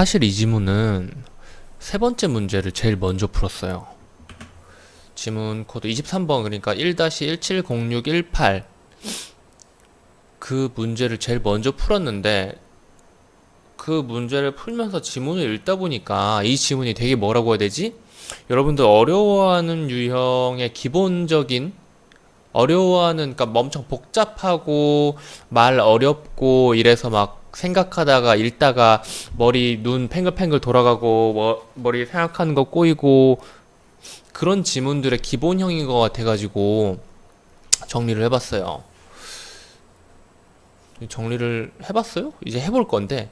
사실 이 지문은 세 번째 문제를 제일 먼저 풀었어요. 지문 코드 23번, 그러니까 1-170618 그 문제를 제일 먼저 풀었는데, 그 문제를 풀면서 지문을 읽다 보니까 이 지문이 되게 뭐라고 해야 되지? 여러분들 어려워하는 유형의 기본적인, 그러니까 엄청 복잡하고 말 어렵고 이래서 막 생각하다가 읽다가 눈 팽글팽글 돌아가고 머리 생각하는 거 꼬이고 그런 지문들의 기본형인 것 같아가지고 정리를 해봤어요. 정리를 해봤어요? 이제 해볼 건데,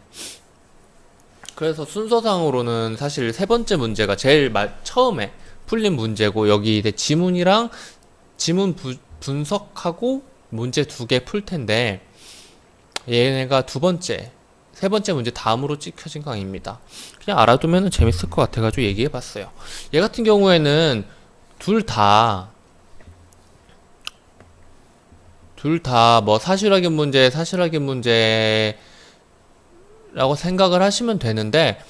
그래서 순서상으로는 사실 세 번째 문제가 제일 처음에 풀린 문제고, 여기 이제 지문이랑 분석하고 문제 두 개 풀 텐데, 얘네가 세 번째 문제 다음으로 찍혀진 강의입니다. 그냥 알아두면 재밌을 것 같아가지고 얘기해봤어요. 얘 같은 경우에는 둘 다 뭐 사실확인 문제라고 생각을 하시면 되는데,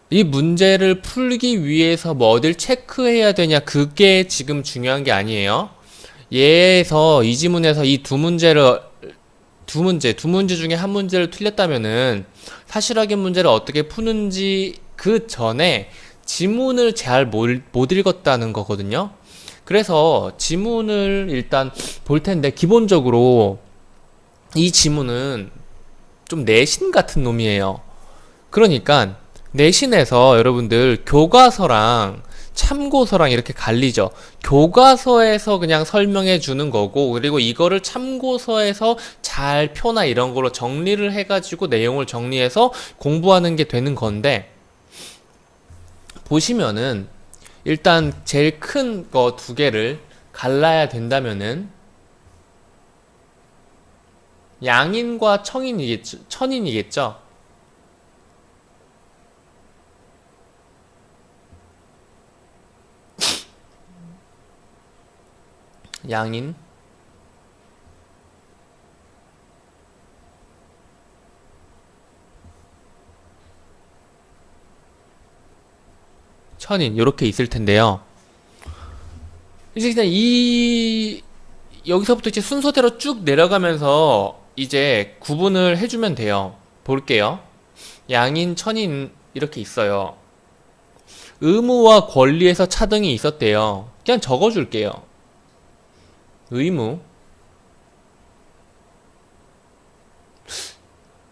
이 문제를 풀기 위해서 뭐 어딜 체크해야 되냐, 그게 지금 중요한 게 아니에요. 이 지문에서 이 두 문제 중에 한 문제를 틀렸다면은 사실확인 문제를 어떻게 푸는지 그 전에 지문을 잘 못 읽었다는 거거든요. 그래서 지문을 일단 볼 텐데, 기본적으로 이 지문은 좀 내신 같은 놈이에요. 그러니까 내신에서 여러분들 교과서랑 참고서랑 이렇게 갈리죠. 교과서에서 그냥 설명해 주는 거고, 그리고 이거를 참고서에서 잘 표나 이런 걸로 정리를 해가지고 내용을 정리해서 공부하는 게 되는 건데, 보시면은 일단 제일 큰 거 두 개를 갈라야 된다면은 양인과 천인이겠죠. 양인, 천인, 이렇게 있을 텐데요. 이제 그냥 여기서부터 이제 순서대로 쭉 내려가면서 이제 구분을 해주면 돼요. 볼게요. 양인, 천인 이렇게 있어요. 의무와 권리에서 차등이 있었대요. 그냥 적어줄게요. 의무,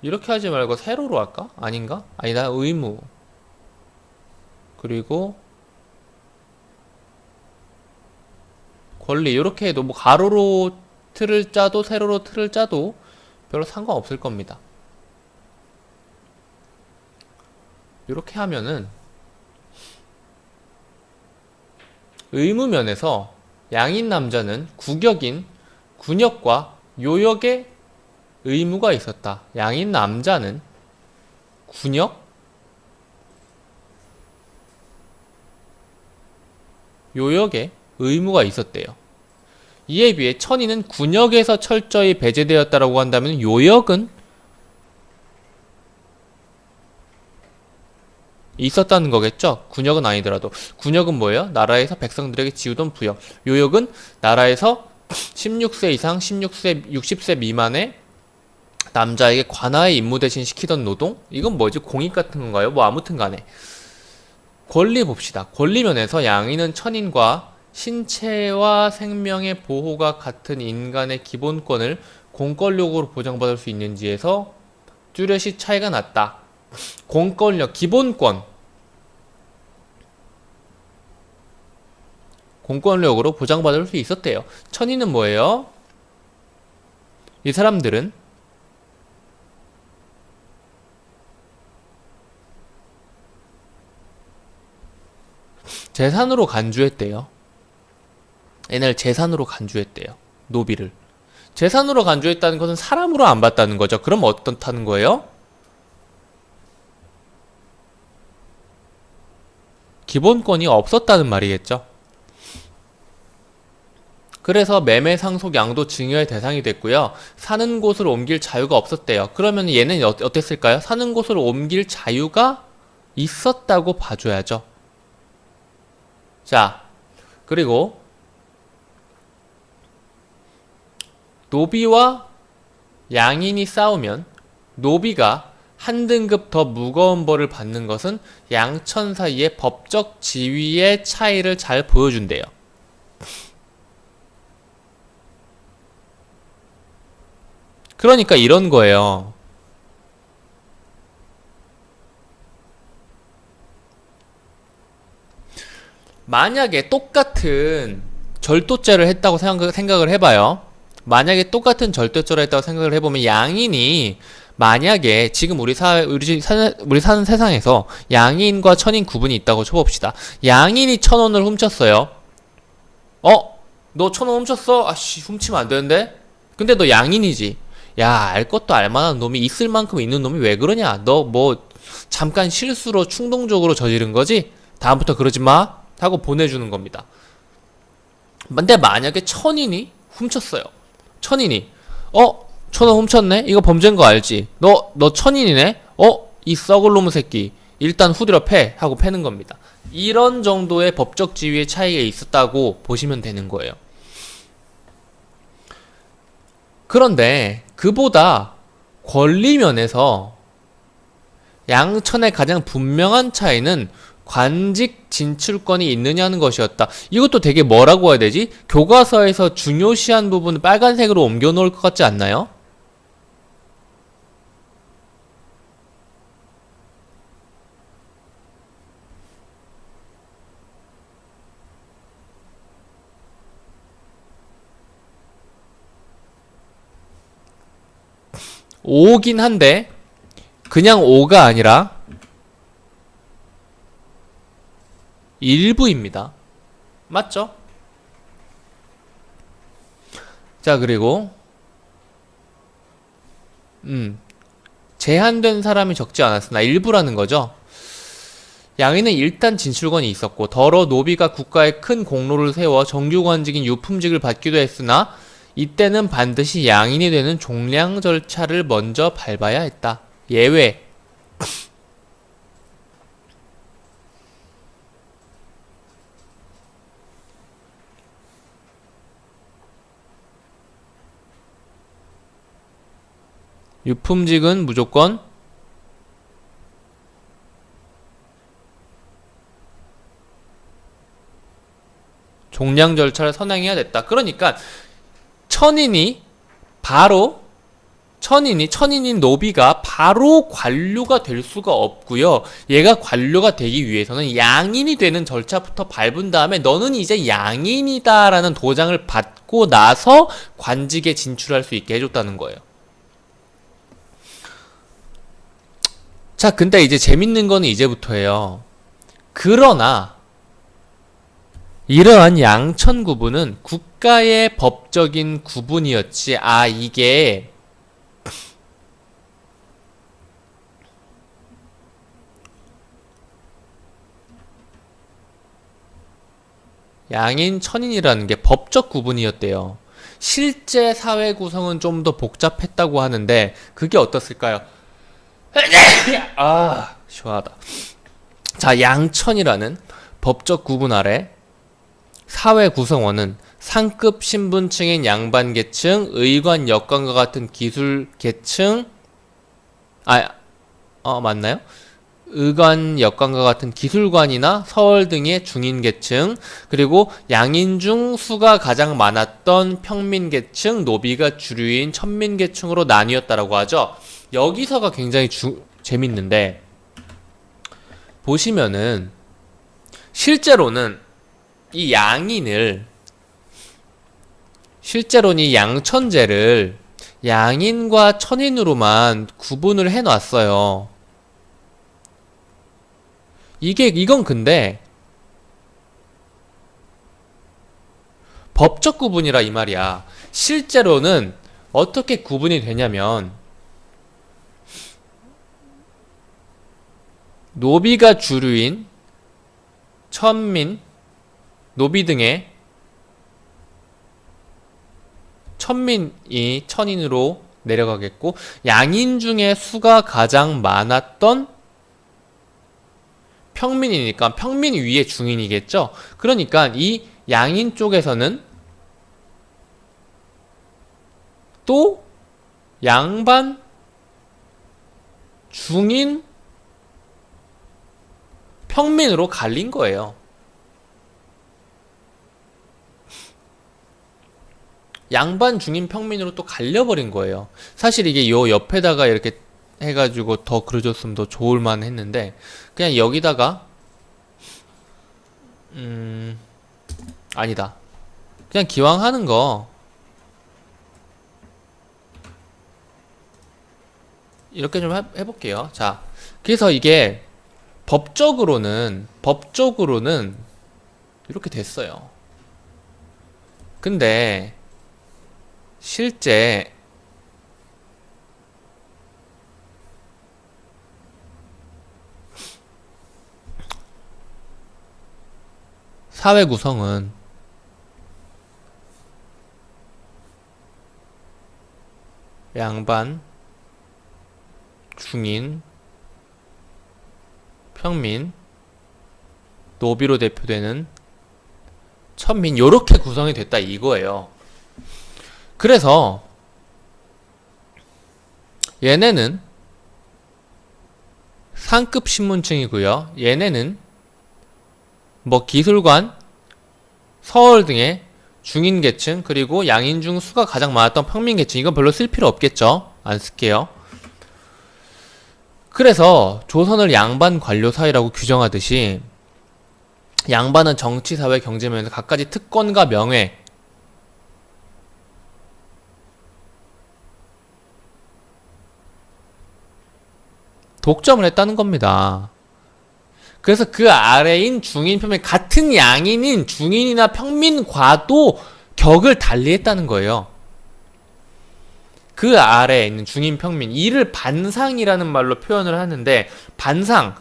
이렇게 하지 말고 세로로 할까? 아닌가? 아니다. 의무, 그리고 권리, 이렇게 해도 뭐 가로로 틀을 짜도 세로로 틀을 짜도 별로 상관없을 겁니다. 이렇게 하면은 의무면에서 양인 남자는 군역과 요역의 의무가 있었다. 양인 남자는 군역, 요역의 의무가 있었대요. 이에 비해 천인은 군역에서 철저히 배제되었다라고 한다면 요역은 있었다는 거겠죠? 군역은 아니더라도. 군역은 뭐예요? 나라에서 백성들에게 지우던 부역. 요역은 나라에서 16세 이상 60세 미만의 남자에게 관아의 임무 대신 시키던 노동? 이건 뭐지? 공익 같은 건가요? 뭐 아무튼 간에. 권리 봅시다. 권리면에서 양인은 천인과 신체와 생명의 보호가 같은 인간의 기본권을 공권력으로 보장받을 수 있는지에서 뚜렷이 차이가 났다. 공권력, 기본권, 공권력으로 보장받을 수 있었대요. 천인은 뭐예요? 이 사람들은 재산으로 간주했대요. 얘네를 재산으로 간주했대요. 노비를. 재산으로 간주했다는 것은 사람으로 안 봤다는 거죠. 그럼 어떻다는 거예요? 기본권이 없었다는 말이겠죠. 그래서 매매 상속 양도 증여의 대상이 됐고요. 사는 곳을 옮길 자유가 없었대요. 그러면 얘는 어땠을까요? 사는 곳을 옮길 자유가 있었다고 봐줘야죠. 자, 그리고 노비와 양인이 싸우면 노비가 한 등급 더 무거운 벌을 받는 것은 양천 사이의 법적 지위의 차이를 잘 보여준대요. 그러니까 이런 거예요. 만약에 똑같은 절도죄를 했다고 생각을 해봐요. 만약에 똑같은 절도죄를 했다고 생각을 해보면 양인이 만약에 지금 우리 사는 세상에서 양인과 천인 구분이 있다고 쳐봅시다. 양인이 1,000원을 훔쳤어요. 너 1,000원 훔쳤어? 아씨, 훔치면 안 되는데? 근데 너 양인이지. 야, 알 것도 알 만한 놈이 있을 만큼 있는 놈이 왜 그러냐? 너 뭐 잠깐 실수로 충동적으로 저지른 거지? 다음부터 그러지 마. 하고 보내주는 겁니다. 근데 만약에 천인이 훔쳤어요. 천인이 1,000원 훔쳤네? 이거 범죄인 거 알지? 너 천인이네? 이 썩을 놈의 새끼 일단 후드려 패 하고 패는 겁니다. 이런 정도의 법적 지위의 차이가 있었다고 보시면 되는 거예요. 그런데 그보다 권리 면에서 양천의 가장 분명한 차이는 관직 진출권이 있느냐는 것이었다. 이것도 되게 뭐라고 해야 되지? 교과서에서 중요시한 부분을 빨간색으로 옮겨 놓을 것 같지 않나요? 오긴 한데 그냥 오가 아니라 일부입니다. 맞죠? 자, 그리고 제한된 사람이 적지 않았으나 일부라는 거죠. 양인은 일단 진출권이 있었고 더러 노비가 국가에 큰 공로를 세워 정규관직인 유품직을 받기도 했으나 이때는 반드시 양인이 되는 종량 절차를 먼저 밟아야 했다. 예외. 유품직은 무조건 종량 절차를 선행해야 됐다. 그러니까 천인인 노비가 바로 관료가 될 수가 없고요. 얘가 관료가 되기 위해서는 양인이 되는 절차부터 밟은 다음에 너는 이제 양인이다라는 도장을 받고 나서 관직에 진출할 수 있게 해줬다는 거예요. 자, 근데 이제 재밌는 거는 이제부터예요. 그러나 이러한 양천 구분은 국가의 법적인 구분이었지. 이게 양인, 천인이라는 게 법적 구분이었대요. 실제 사회 구성은 좀 더 복잡했다고 하는데 그게 어떻을까요? 시원하다. 자, 양천이라는 법적 구분 아래 사회 구성원은 상급 신분층인 양반계층, 의관, 역관과 같은 기술계층, 맞나요? 의관, 역관과 같은 기술관이나 서울 등의 중인계층, 그리고 양인 중 수가 가장 많았던 평민계층, 노비가 주류인 천민계층으로 나뉘었다라고 하죠. 여기서가 굉장히 재밌는데 보시면은 실제로는 이 양천제를 양인과 천인으로만 구분을 해놨어요. 이건 근데 법적 구분이라 이 말이야. 실제로는 어떻게 구분이 되냐면 노비가 주류인 천민, 노비 등의 천민이 천인으로 내려가겠고 양인 중에 수가 가장 많았던 평민이니까 평민 위에 중인이겠죠? 그러니까 이 양인 쪽에서는 또 양반, 중인, 평민으로 갈린 거예요. 양반, 중인, 평민으로 또 갈려버린 거예요. 사실 이게 요 옆에다가 이렇게 해가지고 더 그려줬으면 더 좋을만 했는데 그냥 여기다가 아니다. 그냥 기왕 하는 거 이렇게 좀 해볼게요. 자, 그래서 이게 법적으로는 이렇게 됐어요. 근데 실제 사회 구성은 양반, 중인, 평민, 노비로 대표되는 천민 요렇게 구성이 됐다 이거예요. 그래서 얘네는 상급 신문층이고요. 얘네는 뭐 기술관, 서울 등의 중인계층 그리고 양인 중 수가 가장 많았던 평민계층 이건 별로 쓸 필요 없겠죠. 안 쓸게요. 그래서 조선을 양반 관료 사회라고 규정하듯이 양반은 정치, 사회, 경제 면에서 갖가지 특권과 명예 독점을 했다는 겁니다. 그래서 그 아래인 중인, 평민 같은 양인인 중인이나 평민과도 격을 달리했다는 거예요. 그 아래에 있는 중인, 평민 이를 반상이라는 말로 표현을 하는데 반상,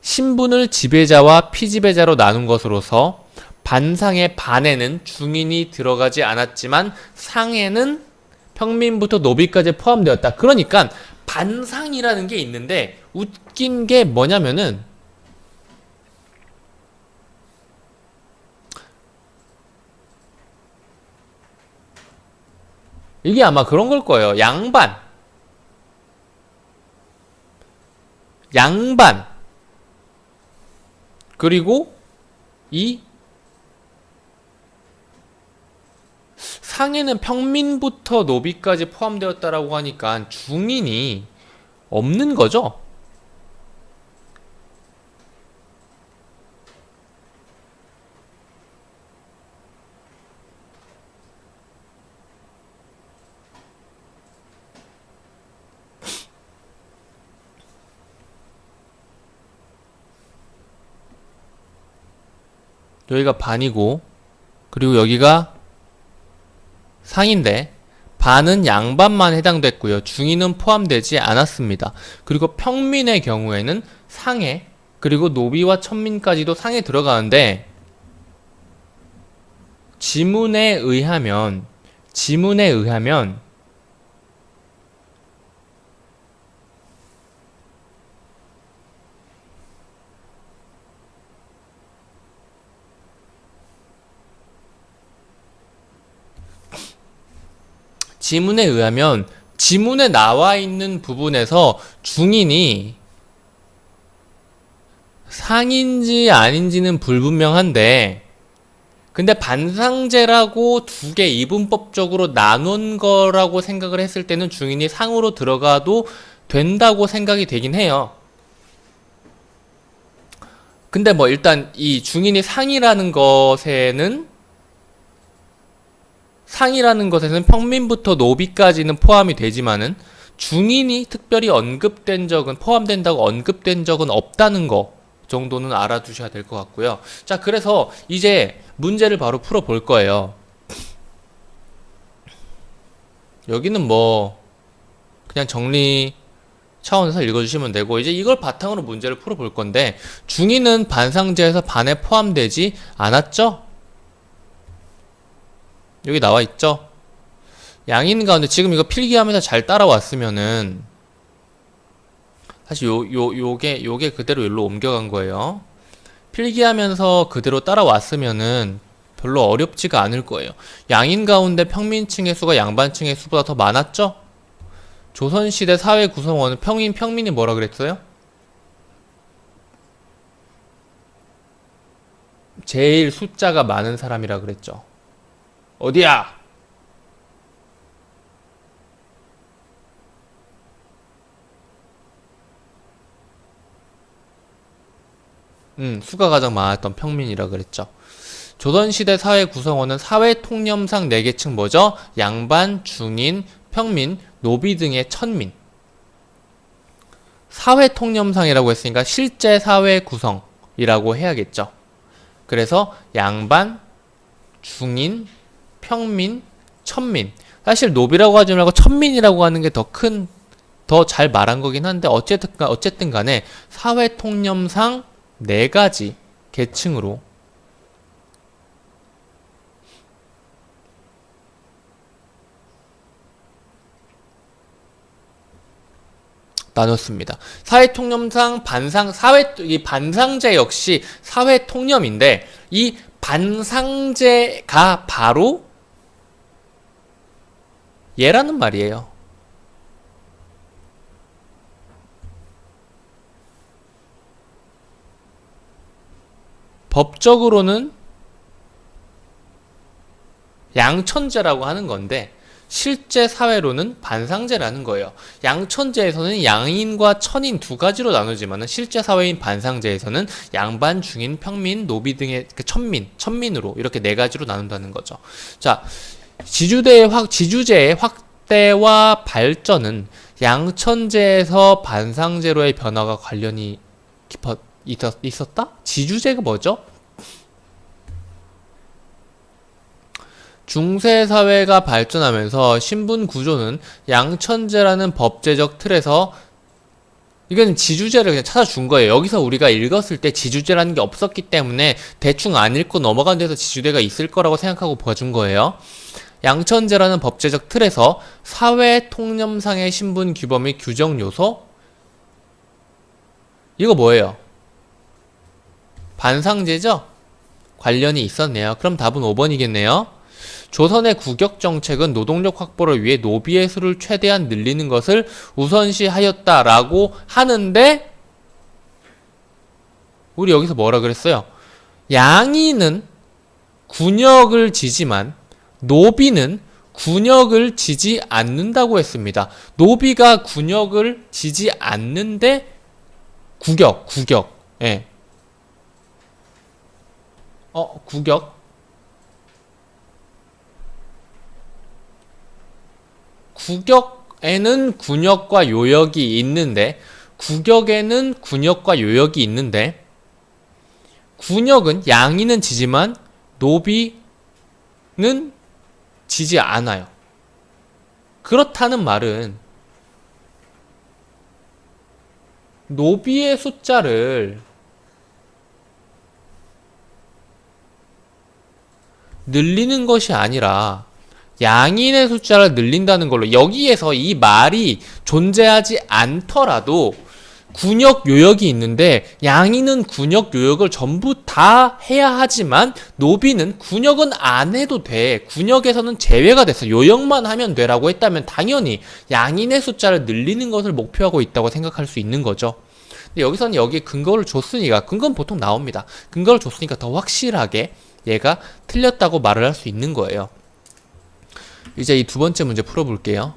신분을 지배자와 피지배자로 나눈 것으로서 반상의 반에는 중인이 들어가지 않았지만 상에는 평민부터 노비까지 포함되었다. 그러니까 반상이라는 게 있는데 웃긴 게 뭐냐면은 이게 아마 그런 걸 거예요. 양반 그리고 이 상에는 평민부터 노비까지 포함되었다라고 하니까 중인이 없는 거죠. 여기가 반이고 그리고 여기가 상인데 반은 양반만 해당됐고요. 중인은 포함되지 않았습니다. 그리고 평민의 경우에는 상해 그리고 노비와 천민까지도 상에 들어가는데 지문에 의하면 지문에 나와 있는 부분에서 중인이 상인지 아닌지는 불분명한데 근데 반상제라고 두 개 이분법적으로 나눈 거라고 생각을 했을 때는 중인이 상으로 들어가도 된다고 생각이 되긴 해요. 근데 뭐 일단 이 중인이 상이라는 것에는 평민부터 노비까지는 포함이 되지만은 중인이 특별히 포함된다고 언급된 적은 없다는 거 정도는 알아두셔야 될 것 같고요. 자, 그래서 이제 문제를 바로 풀어볼 거예요. 여기는 뭐 그냥 정리 차원에서 읽어주시면 되고 이제 이걸 바탕으로 문제를 풀어볼 건데 중인은 반상제에서 반에 포함되지 않았죠? 여기 나와 있죠? 양인 가운데 지금 이거 필기하면서 잘 따라왔으면은 사실 요게 그대로 여기로 옮겨간 거예요. 필기하면서 그대로 따라왔으면은 별로 어렵지가 않을 거예요. 양인 가운데 평민층의 수가 양반층의 수보다 더 많았죠? 조선시대 사회 구성원은 평민이 뭐라 그랬어요? 제일 숫자가 많은 사람이라 그랬죠. 어디야? 수가 가장 많았던 평민이라 그랬죠. 조선시대 사회 구성원은 사회 통념상 4계층 뭐죠? 양반, 중인, 평민, 노비 등의 천민. 사회 통념상이라고 했으니까 실제 사회 구성이라고 해야겠죠. 그래서 양반, 중인, 평민, 천민. 사실 노비라고 하지 말고 천민이라고 하는 게 더 잘 말한 거긴 한데 어쨌든 간에 사회 통념상 4가지 계층으로 나눴습니다. 사회 통념상 이 반상제 역시 사회 통념인데 이 반상제가 바로 얘라는 말이에요. 법적으로는 양천제라고 하는 건데 실제 사회로는 반상제라는 거예요. 양천제에서는 양인과 천인 2가지로 나누지만 실제 사회인 반상제에서는 양반, 중인, 평민, 노비 등의 천민으로 이렇게 4가지로 나눈다는 거죠. 자, 지주제의 확대와 발전은 양천제에서 반상제로의 변화가 관련이 있었다? 지주제가 뭐죠? 중세사회가 발전하면서 신분 구조는 양천제라는 법제적 틀에서 이건 지주제를 그냥 찾아준 거예요. 여기서 우리가 읽었을 때 지주제라는 게 없었기 때문에 대충 안 읽고 넘어간 데서 지주제가 있을 거라고 생각하고 봐준 거예요. 양천제라는 법제적 틀에서 사회 통념상의 신분 규범 및 규정 요소 이거 뭐예요? 반상제죠? 관련이 있었네요. 그럼 답은 5번이겠네요. 조선의 국역정책은 노동력 확보를 위해 노비의 수를 최대한 늘리는 것을 우선시하였다라고 하는데 우리 여기서 뭐라 그랬어요? 양인은 군역을 지지만 노비는 군역을 지지 않는다고 했습니다. 노비가 군역을 지지 않는데 국역. 예. 국역. 국역에는 군역과 요역이 있는데 군역은 양인은 지지만 노비는 지지 않아요. 그렇다는 말은 노비의 숫자를 늘리는 것이 아니라 양인의 숫자를 늘린다는 걸로 여기에서 이 말이 존재하지 않더라도 군역 요역이 있는데 양인은 군역 요역을 전부 다 해야 하지만 노비는 군역은 안 해도 돼. 군역에서는 제외가 됐어. 요역만 하면 되라고 했다면 당연히 양인의 숫자를 늘리는 것을 목표하고 있다고 생각할 수 있는 거죠. 근데 여기서는 여기에 근거를 줬으니까 근거는 보통 나옵니다. 근거를 줬으니까 더 확실하게 얘가 틀렸다고 말을 할 수 있는 거예요. 이제 이 2번째 문제 풀어볼게요.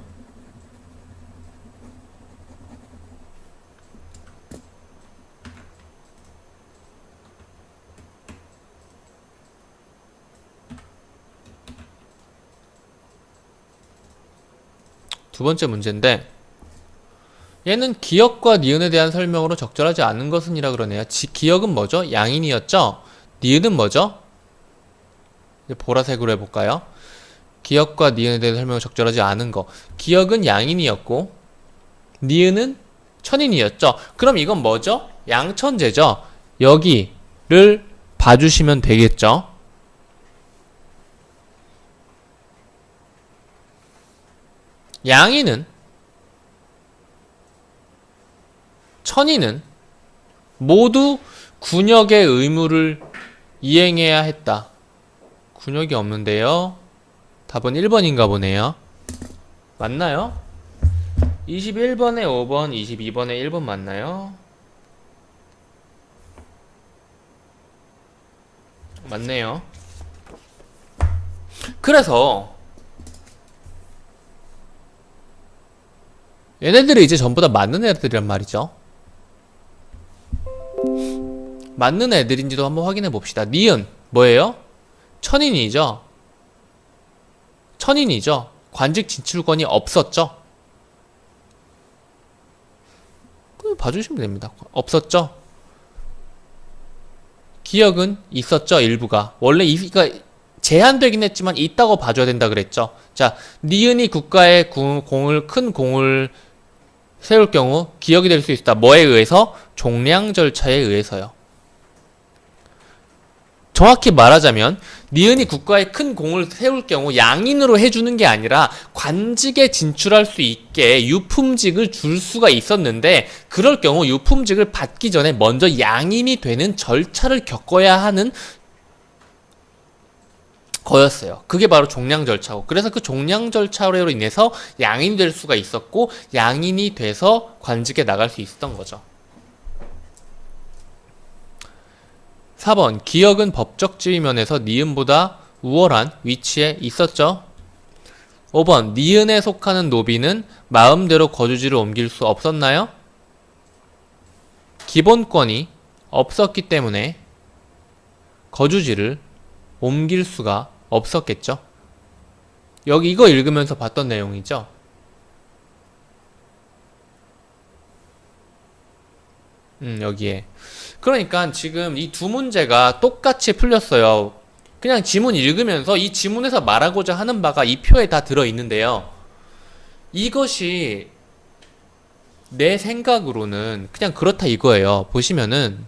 두 번째 문제인데 얘는 기역과 니은에 대한 설명으로 적절하지 않은 것은 이라 그러네요. 기역은 뭐죠? 양인이었죠? 니은은 뭐죠? 이제 보라색으로 해볼까요? 기역과 니은에 대한 설명을 적절하지 않은 거. 기역은 양인이었고 니은은 천인이었죠. 그럼 이건 뭐죠? 양천제죠. 여기를 봐주시면 되겠죠. 양인은 천인은 모두 군역의 의무를 이행해야 했다. 군역이 없는데요. 답은 1번인가 보네요. 맞나요? 21번에 5번, 22번에 1번 맞나요? 맞네요. 그래서 얘네들이 이제 전부 다 맞는 애들이란 말이죠. 맞는 애들인지도 한번 확인해 봅시다. 니은 뭐예요? 천인이죠. 천인이죠. 관직 진출권이 없었죠. 봐주시면 됩니다. 없었죠. 기억은 있었죠. 일부가 원래 그러니까 제한되긴 했지만 있다고 봐줘야 된다 그랬죠. 자, 니은이 국가의 큰 공을 세울 경우 기억이 될 수 있다. 뭐에 의해서? 종량 절차에 의해서요. 정확히 말하자면 니은이 국가에 큰 공을 세울 경우 양인으로 해주는 게 아니라 관직에 진출할 수 있게 유품직을 줄 수가 있었는데, 그럴 경우 유품직을 받기 전에 먼저 양인이 되는 절차를 겪어야 하는 거였어요. 그게 바로 종량 절차고, 그래서 그 종량 절차로 인해서 양인이 될 수가 있었고, 양인이 돼서 관직에 나갈 수 있었던 거죠. 4번 기억은 법적 지위면에서 니은보다 우월한 위치에 있었죠. 5번 니은에 속하는 노비는 마음대로 거주지를 옮길 수 없었나요? 기본권이 없었기 때문에 거주지를 옮길 수가 없었겠죠. 여기 이거 읽으면서 봤던 내용이죠. 여기에. 그러니까 지금 이 두 문제가 똑같이 풀렸어요. 그냥 지문 읽으면서 이 지문에서 말하고자 하는 바가 이 표에 다 들어있는데요. 이것이 내 생각으로는 그냥 그렇다 이거예요. 보시면은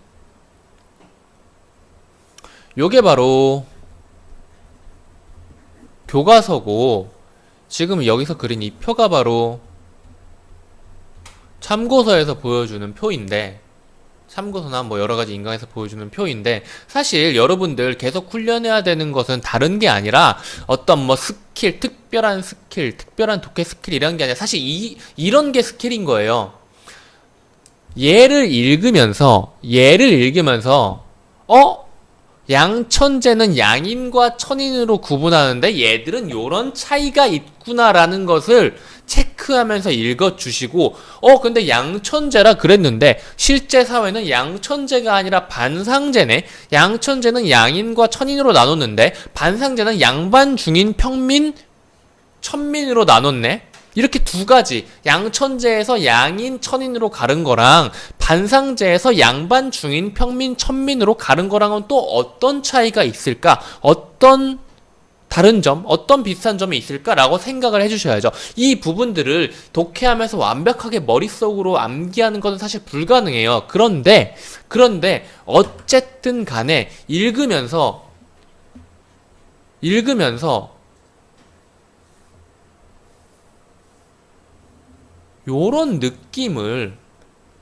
요게 바로 교과서고, 지금 여기서 그린 이 표가 바로 참고서에서 보여주는 표인데, 참고서나 뭐 여러가지 인강에서 보여주는 표인데, 사실 여러분들 계속 훈련해야 되는 것은 다른 게 아니라 어떤 뭐 스킬, 특별한 스킬, 특별한 독해 스킬 이런 게 아니라 사실 이런 게 스킬인 거예요. 얘를 읽으면서 양천재는 양인과 천인으로 구분하는데 얘들은 요런 차이가 있구나라는 것을 체크하면서 읽어주시고, 근데 양천재라 그랬는데 실제 사회는 양천재가 아니라 반상재네. 양천재는 양인과 천인으로 나눴는데 반상재는 양반, 중인, 평민, 천민으로 나눴네. 이렇게 두 가지, 양천재에서 양인, 천인으로 가른 거랑 반상재에서 양반, 중인, 평민, 천민으로 가른 거랑은 또 어떤 차이가 있을까? 어떤 다른 점, 어떤 비슷한 점이 있을까라고 생각을 해주셔야죠. 이 부분들을 독해하면서 완벽하게 머릿속으로 암기하는 것은 사실 불가능해요. 그런데 어쨌든 간에 읽으면서 요런 느낌을,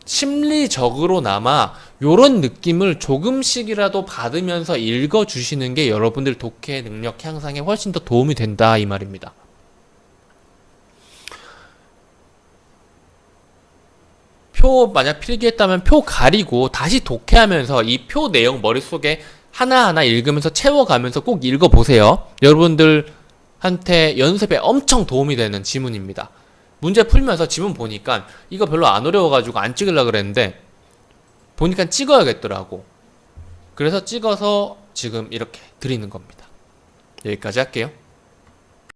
심리적으로나마 요런 느낌을 조금씩이라도 받으면서 읽어주시는 게 여러분들 독해 능력 향상에 훨씬 더 도움이 된다 이 말입니다. 표 만약 필기했다면 표 가리고 다시 독해하면서 이 표 내용 머릿속에 하나하나 읽으면서 채워가면서 꼭 읽어보세요. 여러분들한테 연습에 엄청 도움이 되는 지문입니다. 문제 풀면서 지문 보니까 이거 별로 안 어려워가지고 안 찍으려고 그랬는데 보니까 찍어야겠더라고. 그래서 찍어서 지금 이렇게 드리는 겁니다. 여기까지 할게요.